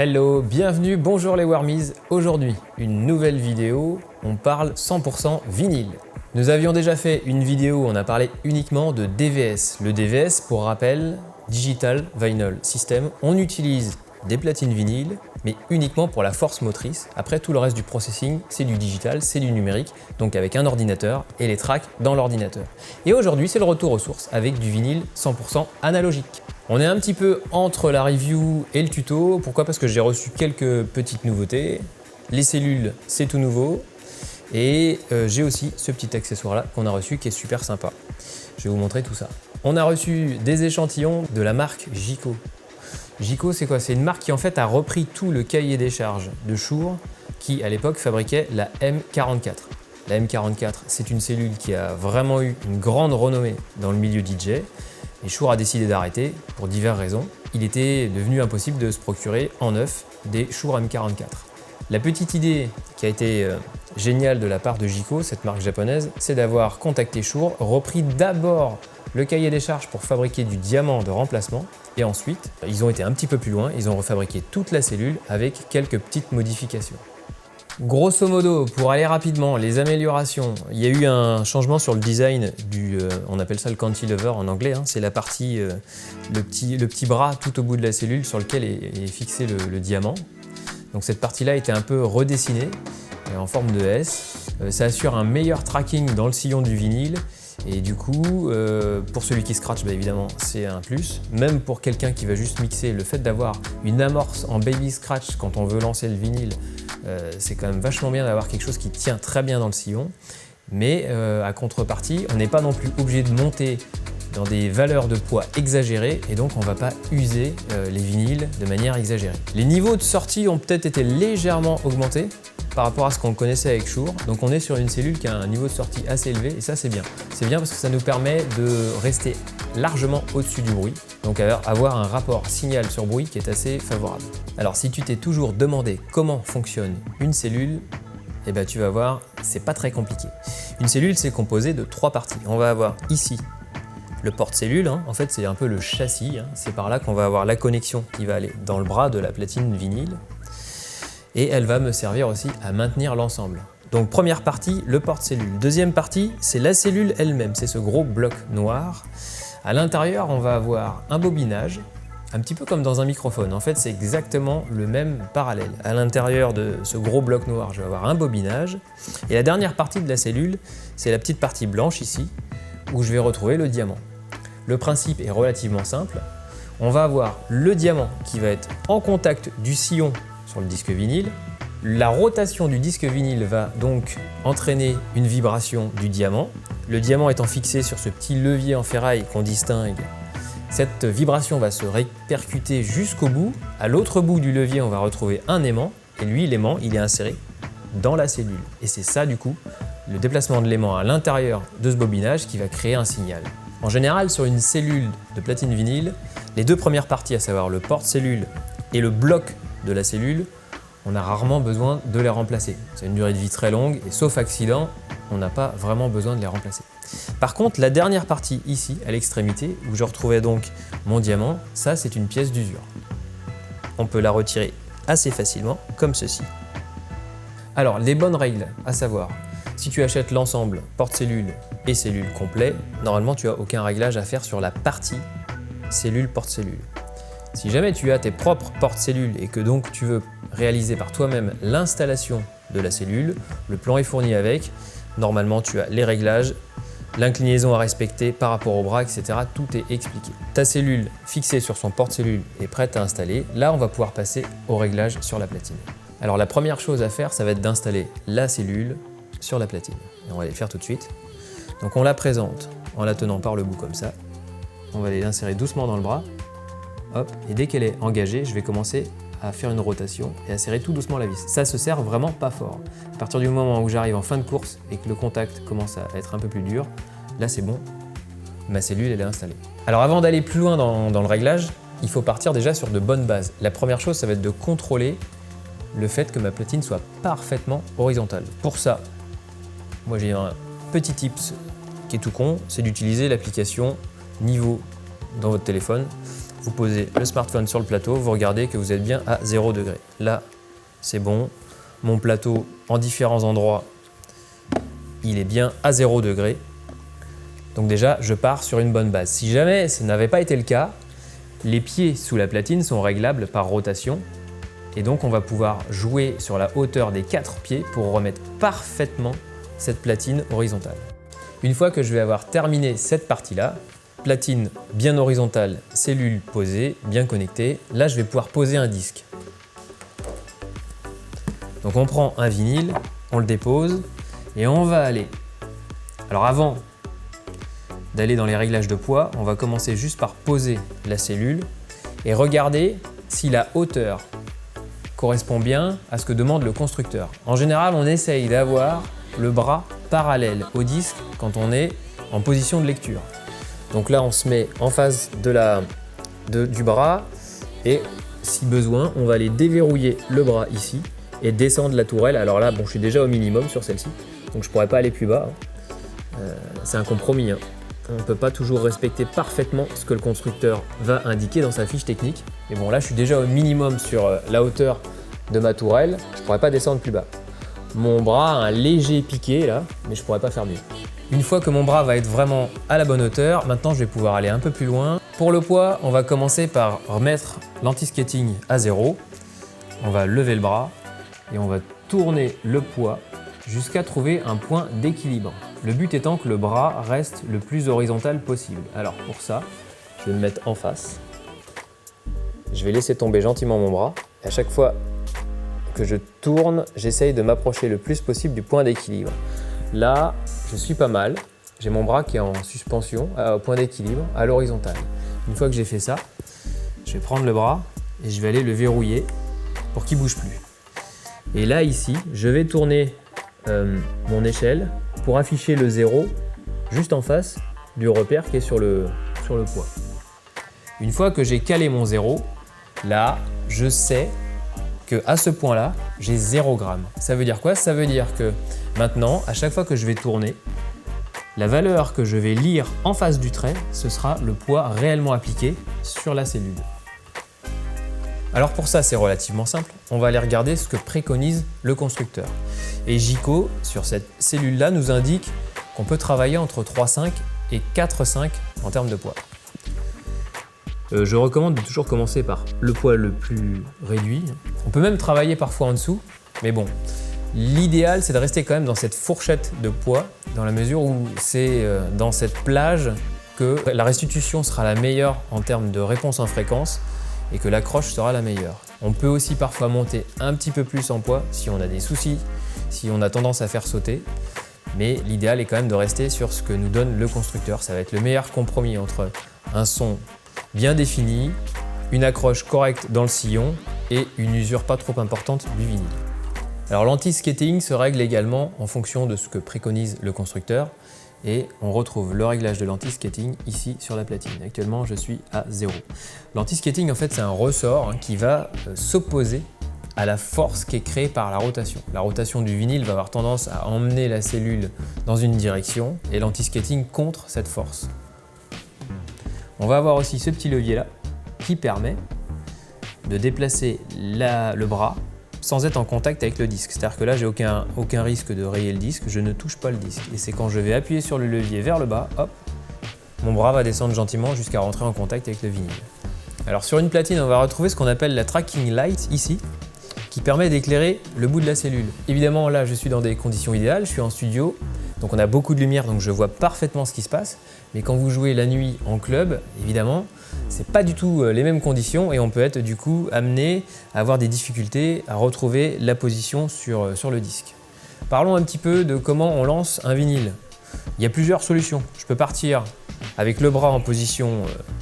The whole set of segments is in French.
Hello, bienvenue, bonjour les Warmies. Aujourd'hui, une nouvelle vidéo, on parle 100% vinyle. Nous avions déjà fait une vidéo où on a parlé uniquement de DVS. Le DVS, pour rappel, Digital Vinyl System, on utilise des platines vinyles, mais uniquement pour la force motrice. Après, tout le reste du processing, c'est du digital, c'est du numérique, donc avec un ordinateur et les tracks dans l'ordinateur. Et aujourd'hui, c'est le retour aux sources avec du vinyle 100% analogique. On est un petit peu entre la review et le tuto. Pourquoi? Parce que j'ai reçu quelques petites nouveautés. Les cellules, c'est tout nouveau. Et j'ai aussi ce petit accessoire-là qu'on a reçu qui est super sympa. Je vais vous montrer tout ça. On a reçu des échantillons de la marque Jiko. Jiko, c'est quoi? C'est une marque qui en fait a repris tout le cahier des charges de Shure qui à l'époque fabriquait la M44. La M44, c'est une cellule qui a vraiment eu une grande renommée dans le milieu DJ. Et Shure a décidé d'arrêter pour diverses raisons. Il était devenu impossible de se procurer en neuf des Shure M44. La petite idée qui a été géniale de la part de Jiko, cette marque japonaise, c'est d'avoir contacté Shure, repris d'abord le cahier des charges pour fabriquer du diamant de remplacement et ensuite, ils ont été un petit peu plus loin, ils ont refabriqué toute la cellule avec quelques petites modifications. Grosso modo, pour aller rapidement, les améliorations, il y a eu un changement sur le design du, on appelle ça le cantilever en anglais, hein, c'est la partie, le petit bras tout au bout de la cellule sur lequel est fixé le diamant. Donc cette partie-là était un peu redessinée en forme de S. Ça assure un meilleur tracking dans le sillon du vinyle et du coup, pour celui qui scratch, bah évidemment, c'est un plus. Même pour quelqu'un qui va juste mixer, le fait d'avoir une amorce en baby scratch quand on veut lancer le vinyle, c'est quand même vachement bien d'avoir quelque chose qui tient très bien dans le sillon. Mais à contrepartie, on n'est pas non plus obligé de monter dans des valeurs de poids exagérées et donc on ne va pas user les vinyles de manière exagérée. Les niveaux de sortie ont peut-être été légèrement augmentés par rapport à ce qu'on connaissait avec Shure. Donc on est sur une cellule qui a un niveau de sortie assez élevé et ça c'est bien. C'est bien parce que ça nous permet de rester largement au-dessus du bruit, donc avoir un rapport signal sur bruit qui est assez favorable. Alors si tu t'es toujours demandé comment fonctionne une cellule, eh ben, tu vas voir, c'est pas très compliqué. Une cellule c'est composé de 3 parties. On va avoir ici le porte-cellule, hein. En fait c'est un peu le châssis, hein. C'est par là qu'on va avoir la connexion qui va aller dans le bras de la platine vinyle et elle va me servir aussi à maintenir l'ensemble. Donc première partie, le porte-cellule. Deuxième partie, c'est la cellule elle-même, c'est ce gros bloc noir. À l'intérieur, on va avoir un bobinage, un petit peu comme dans un microphone. En fait, c'est exactement le même parallèle. À l'intérieur de ce gros bloc noir, je vais avoir un bobinage. Et la dernière partie de la cellule, c'est la petite partie blanche ici, où je vais retrouver le diamant. Le principe est relativement simple. On va avoir le diamant qui va être en contact du sillon sur le disque vinyle. La rotation du disque vinyle va donc entraîner une vibration du diamant. Le diamant étant fixé sur ce petit levier en ferraille qu'on distingue, cette vibration va se répercuter jusqu'au bout. À l'autre bout du levier, on va retrouver un aimant et lui, l'aimant, il est inséré dans la cellule. Et c'est ça du coup, le déplacement de l'aimant à l'intérieur de ce bobinage qui va créer un signal. En général, sur une cellule de platine vinyle, les 2 premières parties, à savoir le porte-cellule et le bloc de la cellule, on a rarement besoin de les remplacer. C'est une durée de vie très longue et sauf accident, on n'a pas vraiment besoin de les remplacer. Par contre, la dernière partie ici, à l'extrémité, où je retrouvais donc mon diamant, ça c'est une pièce d'usure. On peut la retirer assez facilement, comme ceci. Alors, les bonnes règles, à savoir, si tu achètes l'ensemble porte-cellule et cellule complet, normalement tu n'as aucun réglage à faire sur la partie cellule porte-cellule. Si jamais tu as tes propres porte-cellules et que donc tu veux réaliser par toi-même l'installation de la cellule, le plan est fourni avec, normalement tu as les réglages, l'inclinaison à respecter par rapport au bras, etc. Tout est expliqué. Ta cellule fixée sur son porte-cellule est prête à installer. Là, on va pouvoir passer au réglage sur la platine. Alors la première chose à faire, ça va être d'installer la cellule sur la platine. Et on va aller le faire tout de suite. Donc on la présente en la tenant par le bout comme ça. On va aller l'insérer doucement dans le bras. Hop, et dès qu'elle est engagée, je vais commencer à faire une rotation et à serrer tout doucement la vis. Ça se serre vraiment pas fort. À partir du moment où j'arrive en fin de course et que le contact commence à être un peu plus dur, là c'est bon, ma cellule elle est installée. Alors avant d'aller plus loin dans le réglage, il faut partir déjà sur de bonnes bases. La première chose, ça va être de contrôler le fait que ma platine soit parfaitement horizontale. Pour ça, moi j'ai un petit tips qui est tout con, c'est d'utiliser l'application Niveau dans votre téléphone. vous posez le smartphone sur le plateau, vous regardez que vous êtes bien à 0 degré. Là, c'est bon. Mon plateau, en différents endroits, il est bien à 0 degré. Donc déjà, je pars sur une bonne base. Si jamais ce n'avait pas été le cas, les pieds sous la platine sont réglables par rotation. Et donc, on va pouvoir jouer sur la hauteur des 4 pieds pour remettre parfaitement cette platine horizontale. Une fois que je vais avoir terminé cette partie-là, platine bien horizontale, cellule posée, bien connectée, là, je vais pouvoir poser un disque. Donc, on prend un vinyle, on le dépose et on va aller. Alors, avant d'aller dans les réglages de poids, on va commencer juste par poser la cellule et regarder si la hauteur correspond bien à ce que demande le constructeur. En général, on essaye d'avoir le bras parallèle au disque quand on est en position de lecture. Donc là, on se met en face du bras et si besoin, on va aller déverrouiller le bras ici et descendre la tourelle. Alors là, bon, je suis déjà au minimum sur celle-ci, donc je ne pourrais pas aller plus bas. C'est un compromis. On ne peut pas toujours respecter parfaitement ce que le constructeur va indiquer dans sa fiche technique. Et bon, là, je suis déjà au minimum sur la hauteur de ma tourelle. Je ne pourrais pas descendre plus bas. Mon bras a un léger piqué là, mais je ne pourrais pas faire mieux. Une fois que mon bras va être vraiment à la bonne hauteur, maintenant je vais pouvoir aller un peu plus loin. Pour le poids, on va commencer par remettre l'anti-skating à 0. On va lever le bras et on va tourner le poids jusqu'à trouver un point d'équilibre. Le but étant que le bras reste le plus horizontal possible. Alors pour ça, je vais me mettre en face. Je vais laisser tomber gentiment mon bras. Et à chaque fois que je tourne, j'essaye de m'approcher le plus possible du point d'équilibre. Là, je suis pas mal. J'ai mon bras qui est en suspension, au point d'équilibre, à l'horizontale. Une fois que j'ai fait ça, je vais prendre le bras et je vais aller le verrouiller pour qu'il ne bouge plus. Et là, ici, je vais tourner mon échelle pour afficher le 0 juste en face du repère qui est sur le poids. Une fois que j'ai calé mon 0, là, je sais qu'à ce point-là, j'ai 0 g. Ça veut dire quoi? Ça veut dire que maintenant, à chaque fois que je vais tourner, la valeur que je vais lire en face du trait, ce sera le poids réellement appliqué sur la cellule. Alors pour ça, c'est relativement simple. On va aller regarder ce que préconise le constructeur. Et Gico, sur cette cellule-là, nous indique qu'on peut travailler entre 3,5 et 4,5 en termes de poids. Je recommande de toujours commencer par le poids le plus réduit. On peut même travailler parfois en dessous, mais bon, l'idéal c'est de rester quand même dans cette fourchette de poids, dans la mesure où c'est dans cette plage que la restitution sera la meilleure en termes de réponse en fréquence et que l'accroche sera la meilleure. On peut aussi parfois monter un petit peu plus en poids si on a des soucis, si on a tendance à faire sauter, mais l'idéal est quand même de rester sur ce que nous donne le constructeur. Ça va être le meilleur compromis entre un son bien défini, une accroche correcte dans le sillon et une usure pas trop importante du vinyle. Alors l'anti-skating se règle également en fonction de ce que préconise le constructeur et on retrouve le réglage de l'anti-skating ici sur la platine. Actuellement, je suis à 0. L'anti-skating, en fait, c'est un ressort qui va s'opposer à la force qui est créée par la rotation. La rotation du vinyle va avoir tendance à emmener la cellule dans une direction et l'anti-skating contre cette force. On va avoir aussi ce petit levier là qui permet de déplacer le bras sans être en contact avec le disque. C'est-à-dire que là, j'ai aucun risque de rayer le disque, je ne touche pas le disque. Et c'est quand je vais appuyer sur le levier vers le bas, hop, mon bras va descendre gentiment jusqu'à rentrer en contact avec le vinyle. Alors sur une platine, on va retrouver ce qu'on appelle la tracking light ici, qui permet d'éclairer le bout de la cellule. Évidemment, là, je suis dans des conditions idéales, je suis en studio, donc on a beaucoup de lumière, donc je vois parfaitement ce qui se passe. Mais quand vous jouez la nuit en club, évidemment, c'est pas du tout les mêmes conditions et on peut être du coup amené à avoir des difficultés à retrouver la position sur le disque. Parlons un petit peu de comment on lance un vinyle. Il y a plusieurs solutions. Je peux partir avec le bras en position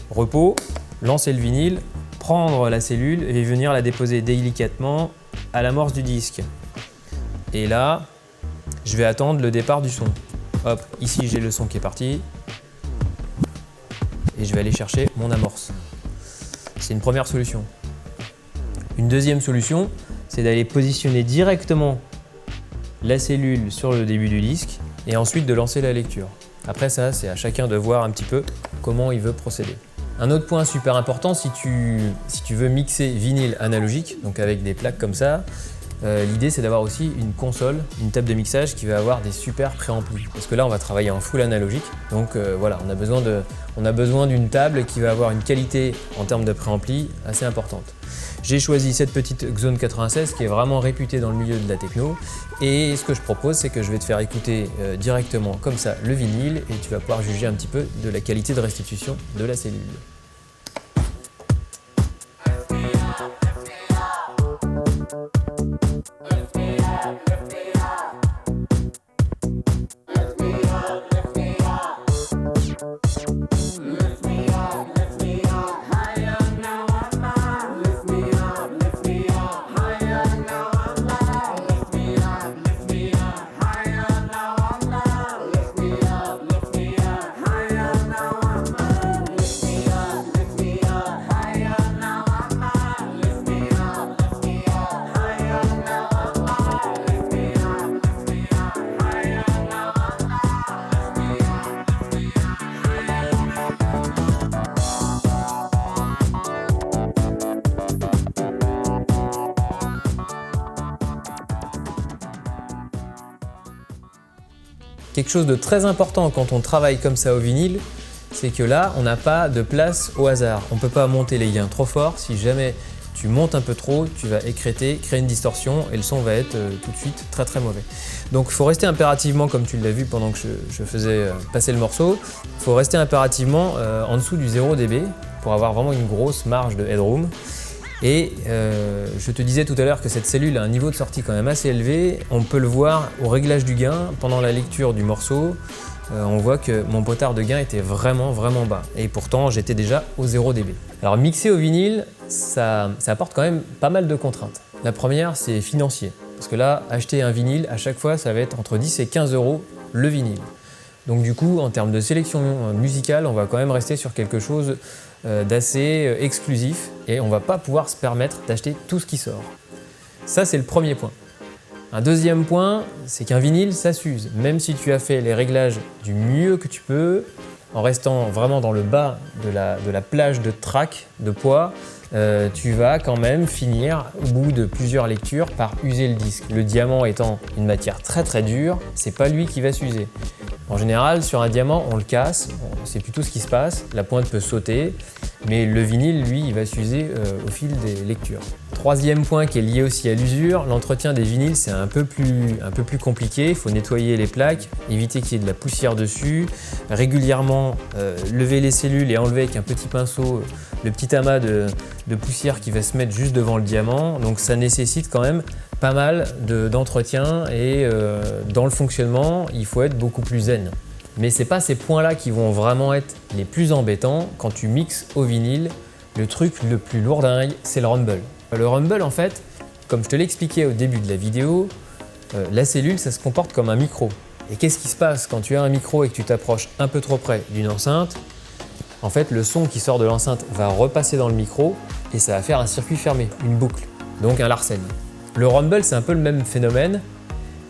repos, lancer le vinyle, prendre la cellule et venir la déposer délicatement à l'amorce du disque. Et là, je vais attendre le départ du son. Hop, ici j'ai le son qui est parti. Et je vais aller chercher mon amorce. C'est une première solution. Une deuxième solution, c'est d'aller positionner directement la cellule sur le début du disque et ensuite de lancer la lecture. Après ça, c'est à chacun de voir un petit peu comment il veut procéder. Un autre point super important, si tu veux mixer vinyle analogique, donc avec des plaques comme ça, l'idée c'est d'avoir aussi une console, une table de mixage qui va avoir des super préamplis. Parce que là on va travailler en full analogique, donc voilà, on a besoin d'une table qui va avoir une qualité en termes de préampli assez importante. J'ai choisi cette petite Xone 96 qui est vraiment réputée dans le milieu de la techno, et ce que je propose c'est que je vais te faire écouter directement comme ça le vinyle et tu vas pouvoir juger un petit peu de la qualité de restitution de la cellule. Quelque chose de très important quand on travaille comme ça au vinyle, c'est que là, on n'a pas de place au hasard. On ne peut pas monter les gains trop fort. Si jamais tu montes un peu trop, tu vas écréter, créer une distorsion et le son va être tout de suite très très mauvais. Donc il faut rester impérativement, comme tu l'as vu pendant que je faisais passer le morceau, il faut rester impérativement en dessous du 0 dB pour avoir vraiment une grosse marge de headroom. Et je te disais tout à l'heure que cette cellule a un niveau de sortie quand même assez élevé. On peut le voir au réglage du gain pendant la lecture du morceau. On voit que mon potard de gain était vraiment bas. Et pourtant, j'étais déjà au 0 dB. Alors mixer au vinyle, ça apporte quand même pas mal de contraintes. La première, c'est financier. Parce que là, acheter un vinyle, à chaque fois, ça va être entre 10 et 15 € le vinyle. Donc du coup, en termes de sélection musicale, on va quand même rester sur quelque chose d'assez exclusif et on va pas pouvoir se permettre d'acheter tout ce qui sort. Ça, c'est le premier point. Un deuxième point, c'est qu'un vinyle, ça s'use. Même si tu as fait les réglages du mieux que tu peux, en restant vraiment dans le bas de la plage de track, de poids, tu vas quand même finir, au bout de plusieurs lectures, par user le disque. Le diamant étant une matière très très dure, c'est pas lui qui va s'user. En général, sur un diamant, on le casse, c'est plutôt ce qui se passe, la pointe peut sauter, mais le vinyle, lui, il va s'user au fil des lectures. Troisième point qui est lié aussi à l'usure, l'entretien des vinyles, c'est un peu plus compliqué. Il faut nettoyer les plaques, éviter qu'il y ait de la poussière dessus, régulièrement lever les cellules et enlever avec un petit pinceau le petit amas de poussière qui va se mettre juste devant le diamant. Donc ça nécessite quand même pas mal d'entretien et dans le fonctionnement, il faut être beaucoup plus zen. Mais c'est pas ces points-là qui vont vraiment être les plus embêtants quand tu mixes au vinyle. Le truc le plus lourdingue, c'est le rumble. Le rumble, en fait, comme je te l'expliquais au début de la vidéo, la cellule, ça se comporte comme un micro. Et qu'est-ce qui se passe quand tu as un micro et que tu t'approches un peu trop près d'une enceinte? En fait, le son qui sort de l'enceinte va repasser dans le micro et ça va faire un circuit fermé, une boucle, donc un Larsen. Le rumble, c'est un peu le même phénomène,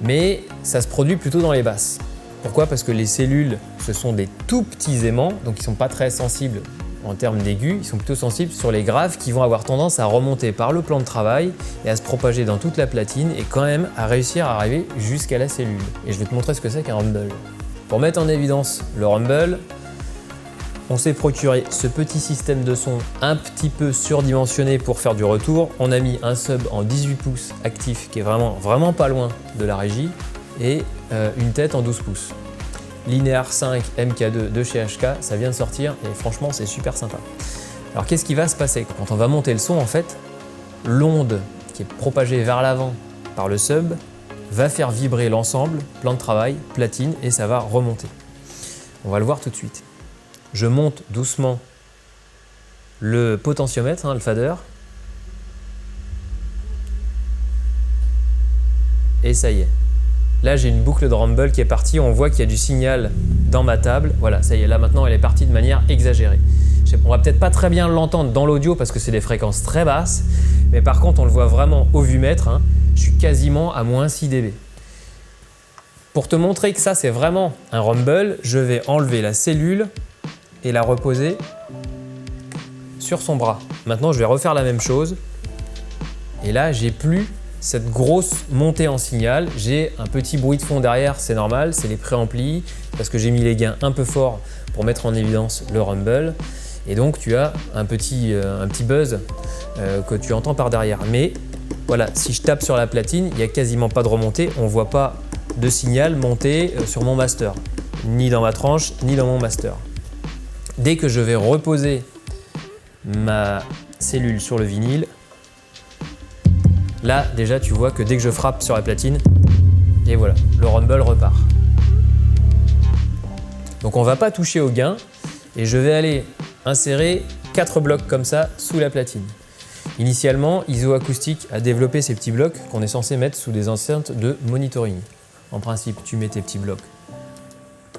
mais ça se produit plutôt dans les basses. Pourquoi? Parce que les cellules, ce sont des tout petits aimants, donc ils ne sont pas très sensibles en termes d'aigus, ils sont plutôt sensibles sur les graves qui vont avoir tendance à remonter par le plan de travail et à se propager dans toute la platine et quand même à réussir à arriver jusqu'à la cellule. Et je vais te montrer ce que c'est qu'un rumble. Pour mettre en évidence le rumble, on s'est procuré ce petit système de son un petit peu surdimensionné pour faire du retour. On a mis un sub en 18 pouces actif qui est vraiment pas loin de la régie et une tête en 12 pouces. Linear 5 MK2 de chez HK, ça vient de sortir et franchement c'est super sympa. Alors qu'est-ce qui va se passer? Quand on va monter le son, en fait, l'onde qui est propagée vers l'avant par le sub va faire vibrer l'ensemble, plan de travail, platine et ça va remonter. On va le voir tout de suite. Je monte doucement le potentiomètre, le fader. Et ça y est. Là, j'ai une boucle de rumble qui est partie. On voit qu'il y a du signal dans ma table. Voilà, ça y est. Là, maintenant, elle est partie de manière exagérée. On va peut-être pas très bien l'entendre dans l'audio parce que c'est des fréquences très basses. Mais par contre, on le voit vraiment au vumètre. Je suis quasiment à moins 6 dB. Pour te montrer que ça, c'est vraiment un rumble, je vais enlever la cellule et la reposer sur son bras. Maintenant, je vais refaire la même chose. Et là, j'ai plus cette grosse montée en signal. J'ai un petit bruit de fond derrière, c'est normal, c'est les préamplis, parce que j'ai mis les gains un peu forts pour mettre en évidence le rumble. Et donc, tu as un petit buzz que tu entends par derrière. Mais voilà, si je tape sur la platine, il n'y a quasiment pas de remontée. On ne voit pas de signal monter sur mon master, ni dans ma tranche, ni dans mon master. Dès que je vais reposer ma cellule sur le vinyle, là déjà tu vois que dès que je frappe sur la platine, et voilà, le rumble repart. Donc on ne va pas toucher au gain et je vais aller insérer 4 blocs comme ça sous la platine. Initialement, ISO Acoustic a développé ces petits blocs qu'on est censé mettre sous des enceintes de monitoring. En principe, tu mets tes petits blocs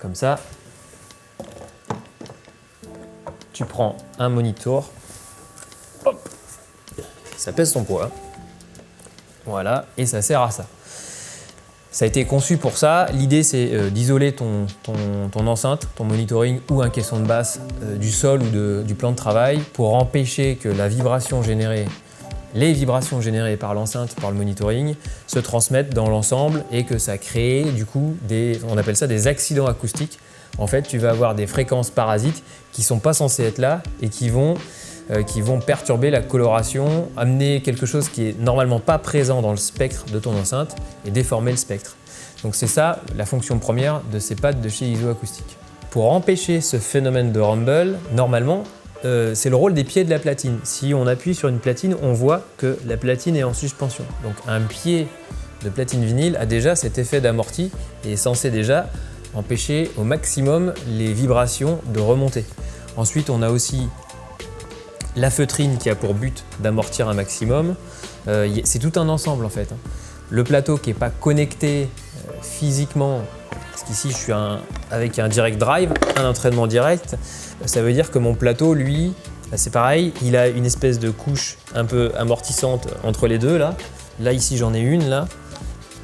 comme ça. Tu prends un monitor, hop, ça pèse son poids. Voilà, et ça sert à ça. Ça a été conçu pour ça. L'idée, c'est d'isoler ton enceinte, ton monitoring ou un caisson de basse du sol ou du plan de travail pour empêcher que les vibrations générées par l'enceinte, par le monitoring, se transmettent dans l'ensemble et que ça crée du coup on appelle ça des accidents acoustiques. En fait, tu vas avoir des fréquences parasites qui ne sont pas censées être là et qui vont perturber la coloration, amener quelque chose qui est normalement pas présent dans le spectre de ton enceinte et déformer le spectre. Donc c'est ça la fonction première de ces pads de chez ISO Acoustic. Pour empêcher ce phénomène de rumble, normalement, c'est le rôle des pieds de la platine. Si on appuie sur une platine, on voit que la platine est en suspension. Donc un pied de platine vinyle a déjà cet effet d'amorti et est censé déjà empêcher au maximum les vibrations de remonter. Ensuite, on a aussi la feutrine qui a pour but d'amortir un maximum. C'est tout un ensemble en fait. Le plateau qui n'est pas connecté physiquement, parce qu'ici je suis avec un direct drive, un entraînement direct, ça veut dire que mon plateau, lui, c'est pareil, il a une espèce de couche un peu amortissante entre les deux là. Là ici j'en ai une là.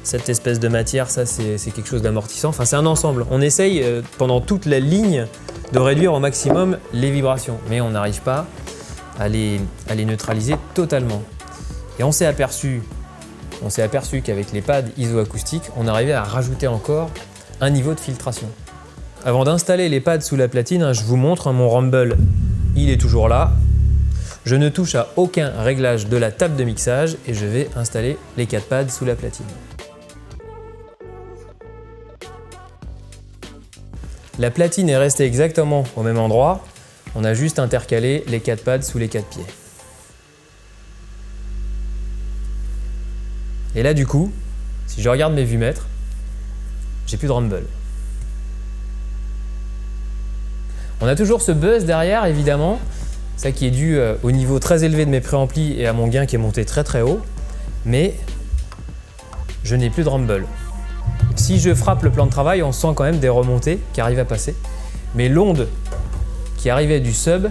Cette espèce de matière, ça c'est quelque chose d'amortissant. Enfin c'est un ensemble. On essaye pendant toute la ligne de réduire au maximum les vibrations, mais on n'arrive pas à les neutraliser totalement. Et on s'est aperçu qu'avec les pads ISO Acoustic, on arrivait à rajouter encore un niveau de filtration. Avant d'installer les pads sous la platine, je vous montre mon rumble, il est toujours là. Je ne touche à aucun réglage de la table de mixage et je vais installer les 4 pads sous la platine. La platine est restée exactement au même endroit. On a juste intercalé les 4 pads sous les 4 pieds. Et là, du coup, si je regarde mes vues-mètres, j'ai plus de rumble. On a toujours ce buzz derrière, évidemment, ça qui est dû au niveau très élevé de mes préamplis et à mon gain qui est monté très très haut, mais je n'ai plus de rumble. Si je frappe le plan de travail, on sent quand même des remontées qui arrivent à passer, mais l'onde qui arrivait du sub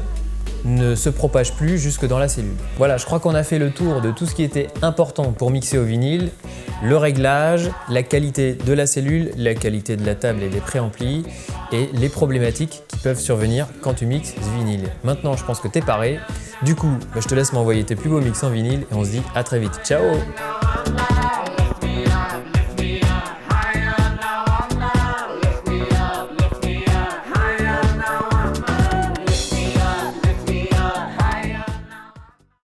ne se propage plus jusque dans la cellule. Voilà, je crois qu'on a fait le tour de tout ce qui était important pour mixer au vinyle, le réglage, la qualité de la cellule, la qualité de la table et des préamplis et les problématiques qui peuvent survenir quand tu mixes ce vinyle. Maintenant, je pense que t'es paré. Du coup, je te laisse m'envoyer tes plus beaux mix en vinyle et on se dit à très vite. Ciao!